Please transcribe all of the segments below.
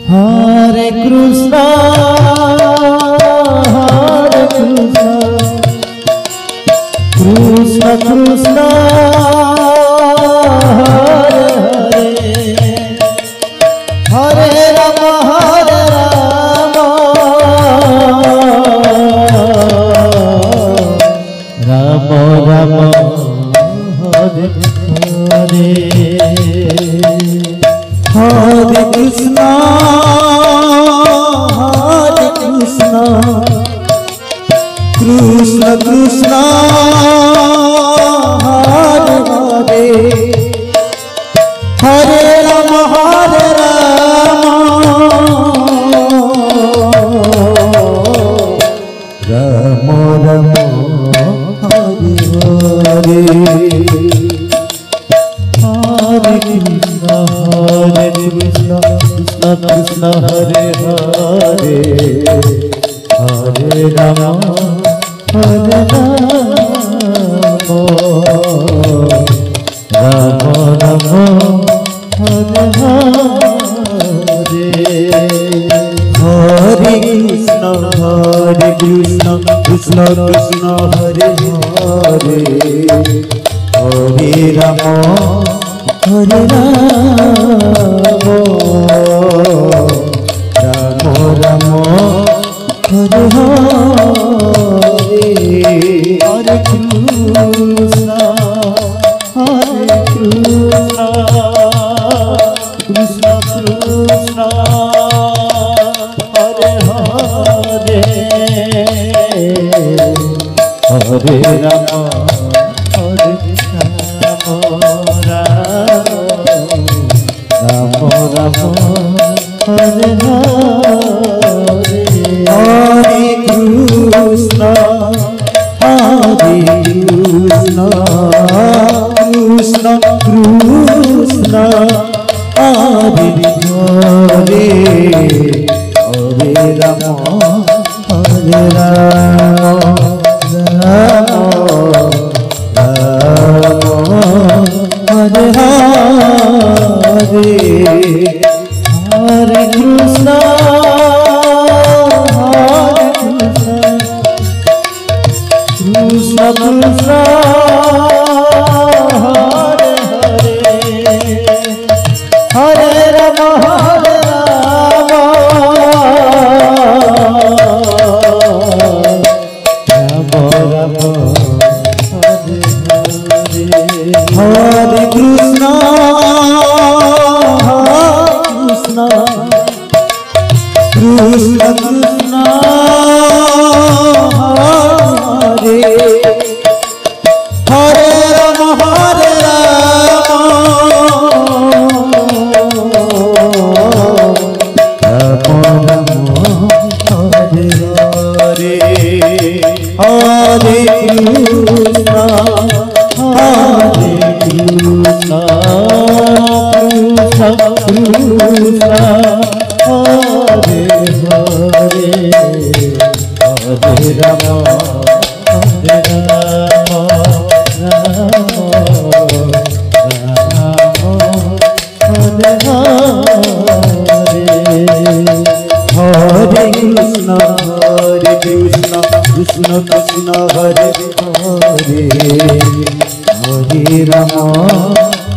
Hare Krishna Krishna Krishna Hare Hare Hare Rama Hare Rama Rama Hare Krishna Krishna Krishna Hare Hare Hare Rama Rama Rama Hare Hare Hare Krishna Krishna Krishna Hare Hare Hare Rama Rama Rama Hare Hare Hare Krishna Krishna Krishna Hare Hare Hare Rama Rama Rama Hare Hare Hare Krishna Krishna Krishna Hare Hare Hare Rama Rama Rama Hare Hare Hare Krishna Krishna Krishna Hare Hare Hare Rama Hare Rama Rama Hare Hare Hare Krishna Krishna Krishna Hare Hare Hare Rama Hare Rama Hare Hare Krishna Krishna Krishna Hare Hare Rama Rama Rama Hare Hare Krishna Krishna Krishna Hare Hare Rama Hare Rama Hare Hare Hare Krishna Krishna Krishna Hare Hare Hare Rama Hare Rama Rama Hare Krishna Krishna Krishna Hare Hare Hare Rama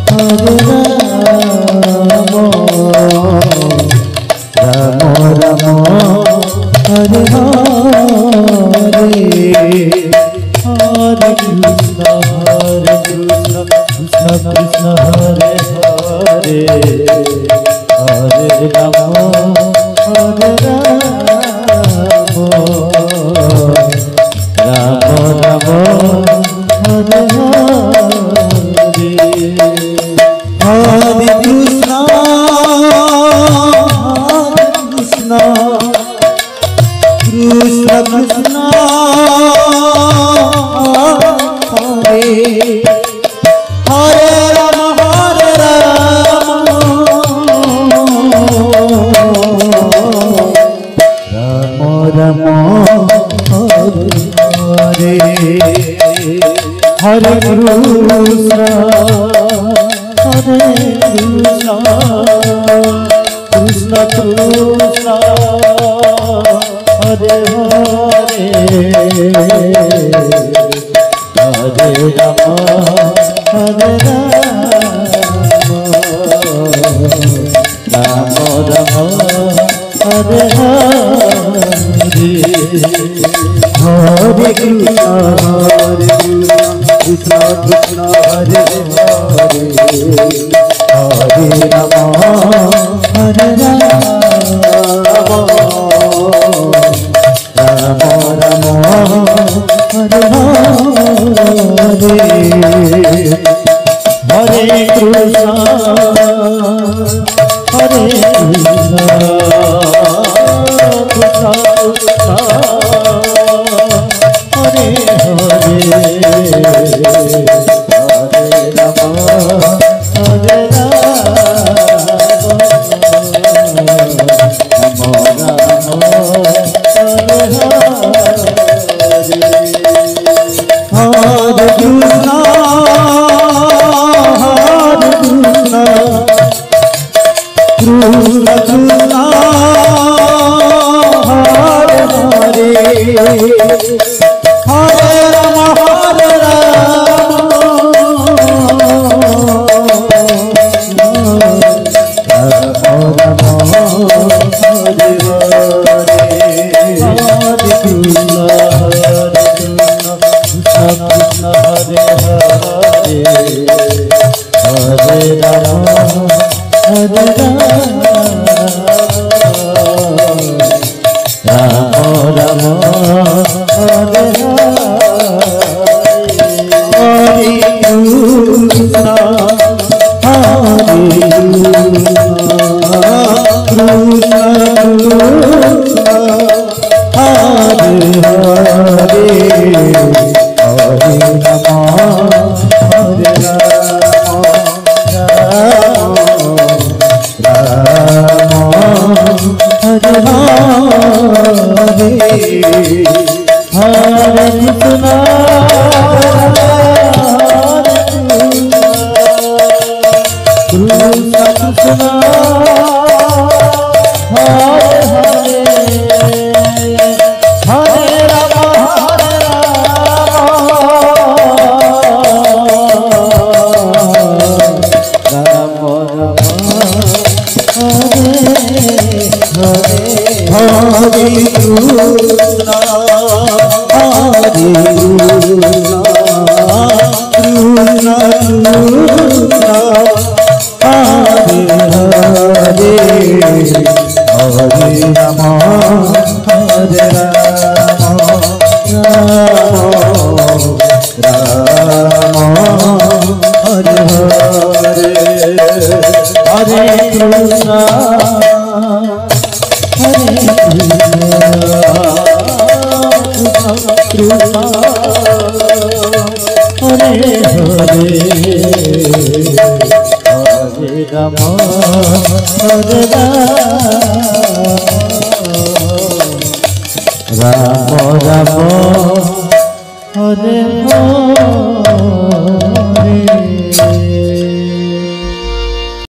Hare Rama Rama Rama Hare Hare Hare Krishna Krishna Krishna Hare Hare Hare Rama Hare Rama Rama Rama Hare Hare Krishna Krishna Krishna Hare Hare Rama Hare Rama Rama Hare Hare Hare Krishna Hare Krishna Krishna Krishna Hare Hare Hare Rama Hare Rama Rama Hare Hare Hare Krishna Krishna Krishna Hare Hare Hare Rama Hare Rama Rama Rama Hare Hare Hare Krishna Hare Krishna Krishna Krishna Hare Hare Hare Rama Hare